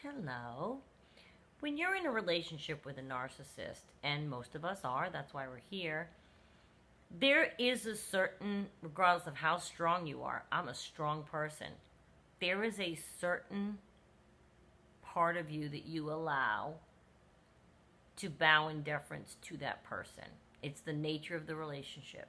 Hello. When you're in a relationship with a narcissist, and most of us are, that's why we're here, there is a certain, regardless of how strong you are, I'm a strong person. There is a certain part of you that you allow to bow in deference to that person. It's the nature of the relationship.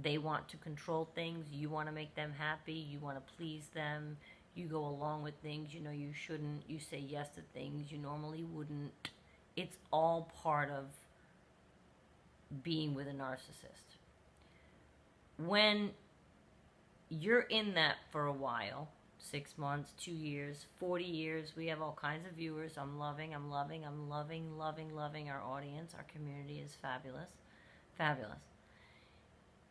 They want to control things, you want to make them happy, you want to please them, you go along with things you know you shouldn't, you say yes to things you normally wouldn't. It's all part of being with a narcissist. When you're in that for a while, 6 months, 2 years, 40 years, we have all kinds of viewers. I'm loving our audience. Our community is fabulous. Fabulous.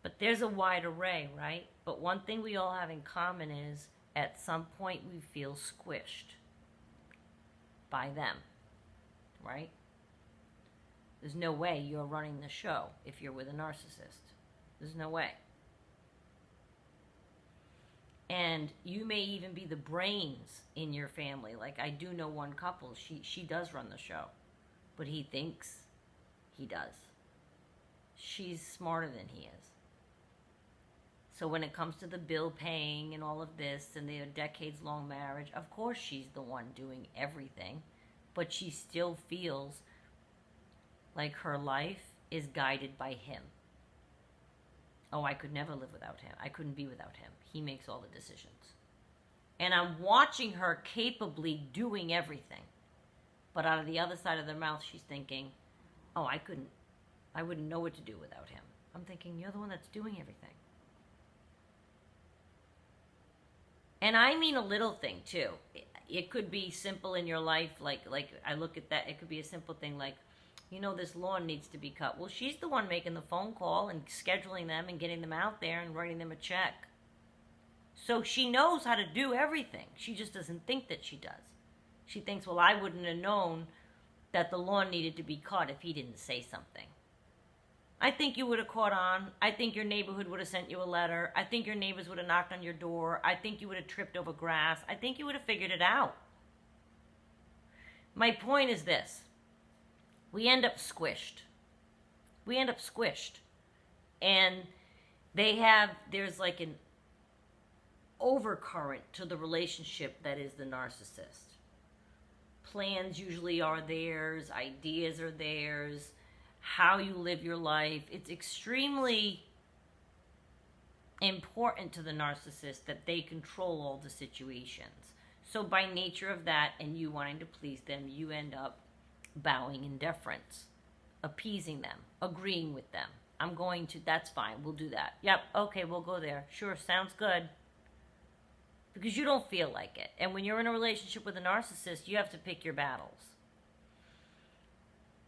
But there's a wide array, right? But one thing we all have in common is at some point we feel squished by them, right? There's no way you're running the show if you're with a narcissist. There's no way. And you may even be the brains in your family. Like, I do know one couple, she does run the show, but he thinks he does. She's smarter than he is. So when it comes to the bill paying and all of this and their decades-long marriage, of course she's the one doing everything, but she still feels like her life is guided by him. Oh, I could never live without him. I couldn't be without him. He makes all the decisions. And I'm watching her capably doing everything. But out of the other side of their mouth, she's thinking, oh, I wouldn't know what to do without him. I'm thinking, you're the one that's doing everything. And I mean a little thing, too. It could be simple in your life, like I look at that, it could be a simple thing like, you know, this lawn needs to be cut. Well, she's the one making the phone call and scheduling them and getting them out there and writing them a check. So she knows how to do everything. She just doesn't think that she does. She thinks, well, I wouldn't have known that the lawn needed to be cut if he didn't say something. I think you would have caught on. I think your neighborhood would have sent you a letter. I think your neighbors would have knocked on your door. I think you would have tripped over grass. I think you would have figured it out. My point is this. We end up squished. And there's like an overcurrent to the relationship that is the narcissist. Plans usually are theirs, ideas are theirs, how you live your life. It's extremely important to the narcissist that they control all the situations. So by nature of that, and you wanting to please them, you end up bowing in deference, appeasing them, agreeing with them. That's fine, we'll do that. Yep, okay, we'll go there. Sure, sounds good. Because you don't feel like it. And when you're in a relationship with a narcissist, you have to pick your battles.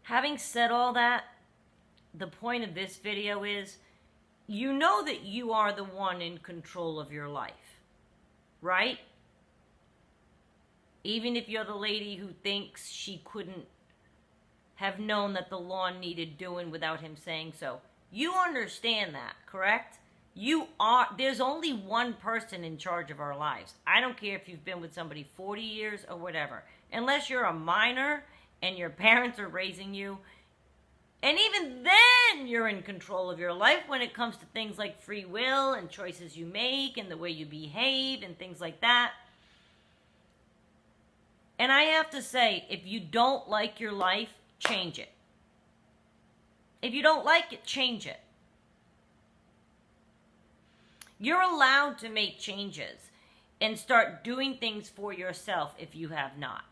Having said all that, the point of this video is, you know that you are the one in control of your life, right? Even if you're the lady who thinks she couldn't have known that the lawn needed doing without him saying so. You understand that, correct? There's only one person in charge of our lives. I don't care if you've been with somebody 40 years or whatever. Unless you're a minor and your parents are raising you. And even then, you're in control of your life when it comes to things like free will and choices you make and the way you behave and things like that. And I have to say, if you don't like your life, change it. If you don't like it, change it. You're allowed to make changes and start doing things for yourself if you have not.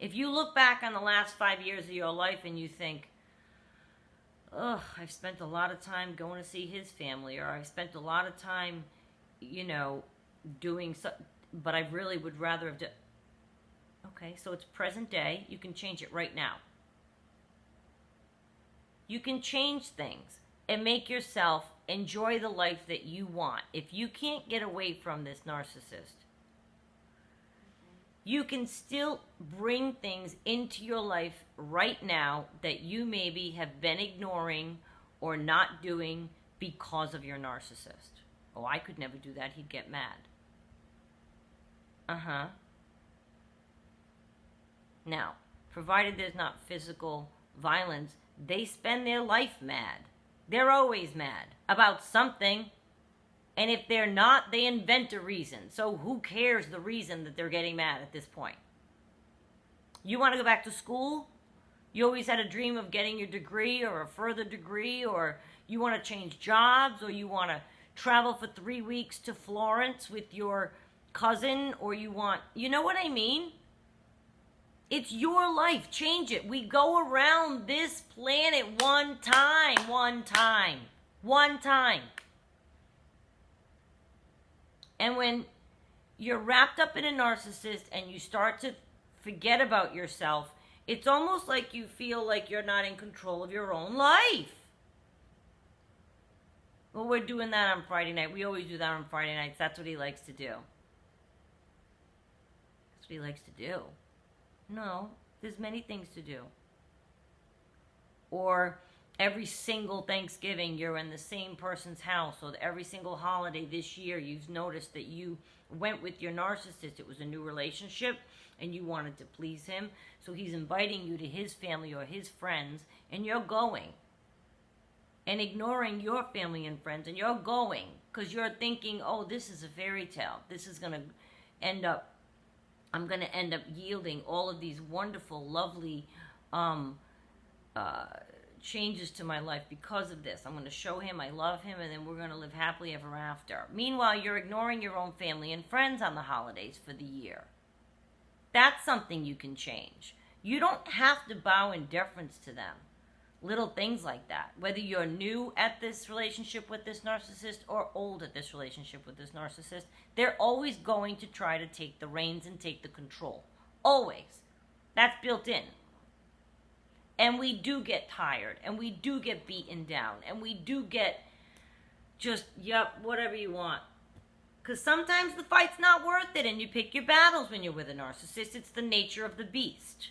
If you look back on the last 5 years of your life and you think, ugh, I've spent a lot of time going to see his family, or I've spent a lot of time, doing so, but I really would rather have done. Okay, so it's present day. You can change it right now. You can change things and make yourself enjoy the life that you want. If you can't get away from this narcissist, you can still bring things into your life right now that you maybe have been ignoring or not doing because of your narcissist. Oh, I could never do that. He'd get mad. Uh-huh. Now, provided there's not physical violence, they spend their life mad. They're always mad about something. And if they're not, they invent a reason. So who cares the reason that they're getting mad at this point? You want to go back to school? You always had a dream of getting your degree or a further degree, or you want to change jobs, or you want to travel for 3 weeks to Florence with your cousin, or you know what I mean? It's your life. Change it. We go around this planet one time. And when you're wrapped up in a narcissist and you start to forget about yourself, it's almost like you feel like you're not in control of your own life. Well, we're doing that on Friday night. We always do that on Friday nights. That's what he likes to do. That's what he likes to do. No, there's many things to do. Or every single Thanksgiving you're in the same person's house, or every single holiday this year you've noticed that you went with your narcissist. It was a new relationship and you wanted to please him, so he's inviting you to his family or his friends, and you're going and ignoring your family and friends, and you're going because you're thinking, oh, this is a fairy tale. This is going to end up, I'm going to end up yielding all of these wonderful, lovely changes to my life because of this. I'm going to show him I love him, and then we're going to live happily ever after. Meanwhile, you're ignoring your own family and friends on the holidays for the year. That's something you can change. You don't have to bow in deference to them. Little things like that. Whether you're new at this relationship with this narcissist or old at this relationship with this narcissist, they're always going to try to take the reins and take the control. Always. That's built in. And we do get tired, and we do get beaten down, and we do get just, yep, whatever you want. Because sometimes the fight's not worth it, and you pick your battles when you're with a narcissist. It's the nature of the beast.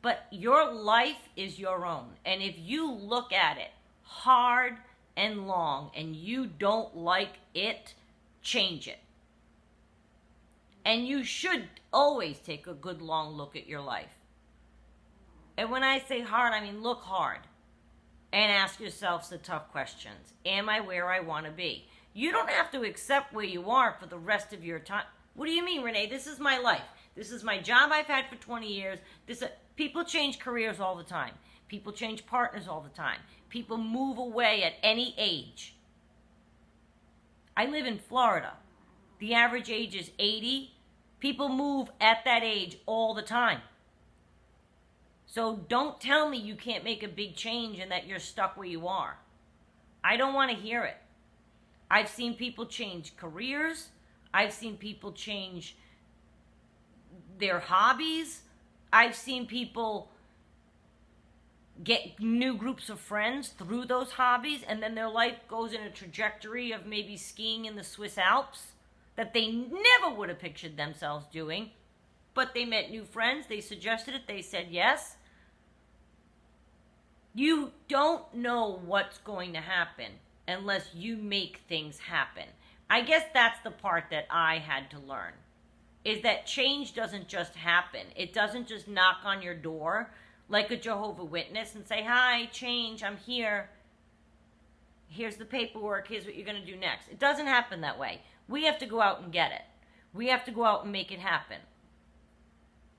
But your life is your own. And if you look at it hard and long and you don't like it, change it. And you should always take a good long look at your life. And when I say hard, I mean look hard. And ask yourselves the tough questions. Am I where I want to be? You don't have to accept where you are for the rest of your time. What do you mean, Renee? This is my life. This is my job I've had for 20 years. People change careers all the time. People change partners all the time. People move away at any age. I live in Florida. The average age is 80. People move at that age all the time. So don't tell me you can't make a big change and that you're stuck where you are. I don't want to hear it. I've seen people change careers. I've seen people change their hobbies. I've seen people get new groups of friends through those hobbies, and then their life goes in a trajectory of maybe skiing in the Swiss Alps that they never would have pictured themselves doing. But they met new friends. They suggested it. They said yes. You don't know what's going to happen unless you make things happen. I guess that's the part that I had to learn, is that change doesn't just happen. It doesn't just knock on your door like a Jehovah's Witness and say, hi, change, I'm here. Here's the paperwork. Here's what you're going to do next. It doesn't happen that way. We have to go out and get it. We have to go out and make it happen.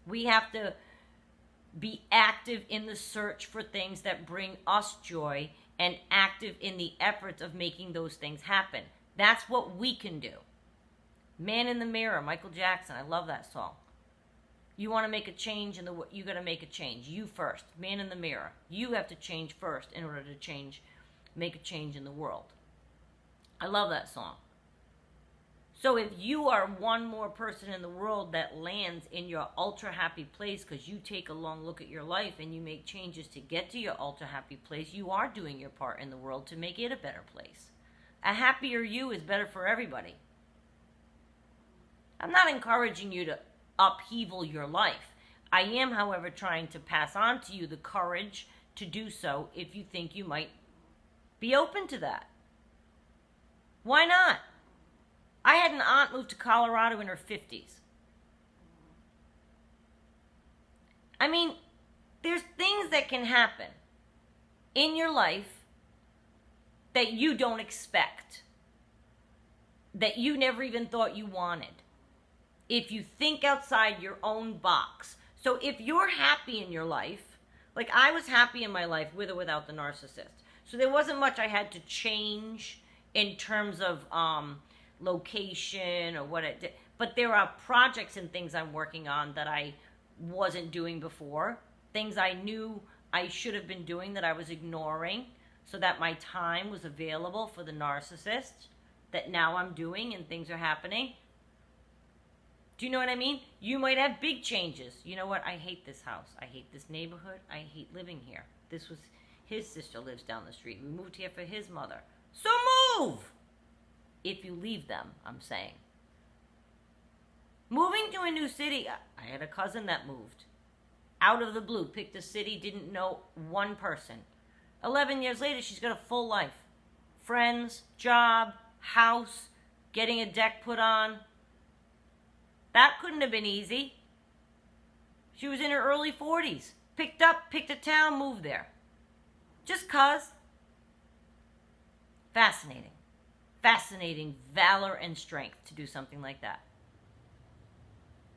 We have to be active in the search for things that bring us joy and active in the efforts of making those things happen. That's what we can do. Man in the Mirror, Michael Jackson. I love that song. You want to make a change in you got to make a change. You first. Man in the Mirror. You have to change first in order to make a change in the world. I love that song. So if you are one more person in the world that lands in your ultra happy place because you take a long look at your life and you make changes to get to your ultra happy place, you are doing your part in the world to make it a better place. A happier you is better for everybody. I'm not encouraging you to upheaval your life. I am, however, trying to pass on to you the courage to do so if you think you might be open to that. Why not? I had an aunt move to Colorado in her 50s. I mean, there's things that can happen in your life that you don't expect, that you never even thought you wanted, if you think outside your own box. So if you're happy in your life, like I was happy in my life with or without the narcissist. So there wasn't much I had to change in terms of location or what it did. But there are projects and things I'm working on that I wasn't doing before. Things I knew I should have been doing that I was ignoring so that my time was available for the narcissist that now I'm doing and things are happening. Do you know what I mean? You might have big changes. You know what? I hate this house. I hate this neighborhood. I hate living here. This was, his sister lives down the street. We moved here for his mother. So move! If you leave them, I'm saying. Moving to a new city, I had a cousin that moved. Out of the blue, picked a city, didn't know one person. 11 years later, she's got a full life. Friends, job, house, getting a deck put on. That couldn't have been easy. She was in her early 40s. Picked a town, moved there. Just 'cause. Fascinating. Fascinating valor and strength to do something like that.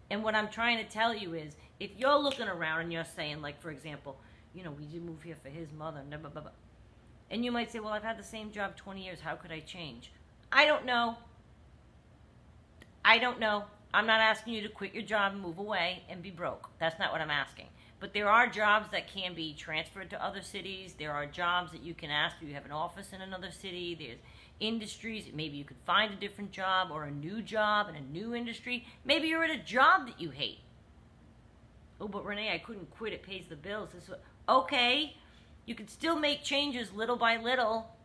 And what I'm trying to tell you is, if you're looking around and you're saying, like, for example, you know, we did move here for his mother, blah, blah, blah, blah. And you might say, well, I've had the same job 20 years. How could I change? I don't know. I don't know. I'm not asking you to quit your job and move away and be broke. That's not what I'm asking. But there are jobs that can be transferred to other cities. There are jobs that you can ask. Do you have an office in another city? There's industries. Maybe you could find a different job or a new job in a new industry. Maybe you're at a job that you hate. Oh, but Renee, I couldn't quit. It pays the bills. Okay. You can still make changes little by little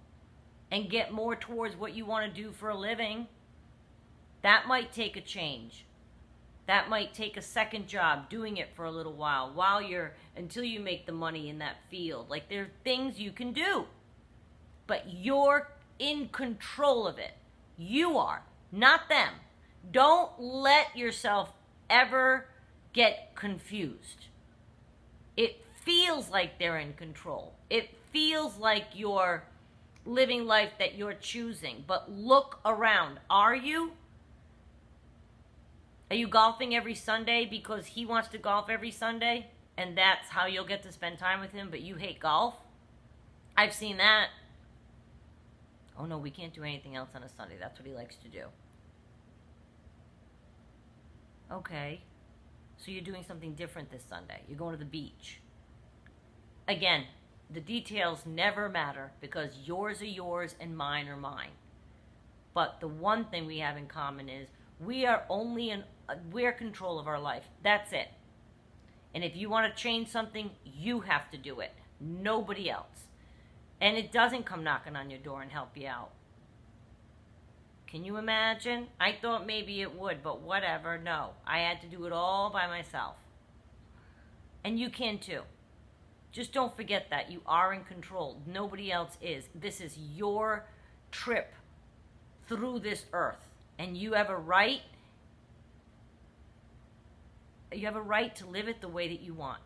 and get more towards what you want to do for a living. That might take a change. That might take a second job, doing it for a little while until you make the money in that field. Like, there are things you can do, but you're in control of it. You are, not them. Don't let yourself ever get confused. It feels like they're in control. It feels like you're living life that you're choosing, but look around. Are you? Are you golfing every Sunday because he wants to golf every Sunday and that's how you'll get to spend time with him, but you hate golf? I've seen that. Oh no, we can't do anything else on a Sunday. That's what he likes to do. Okay. So you're doing something different this Sunday. You're going to the beach. Again, the details never matter because yours are yours and mine are mine. But the one thing we have in common is we're control of our life. That's it. And if you want to change something, you have to do it. Nobody else. And it doesn't come knocking on your door and help you out. Can you imagine? I thought maybe it would, but whatever. No, I had to do it all by myself. And you can too. Just don't forget that. You are in control. Nobody else is. This is your trip through this earth. And you have a right to live it the way that you want.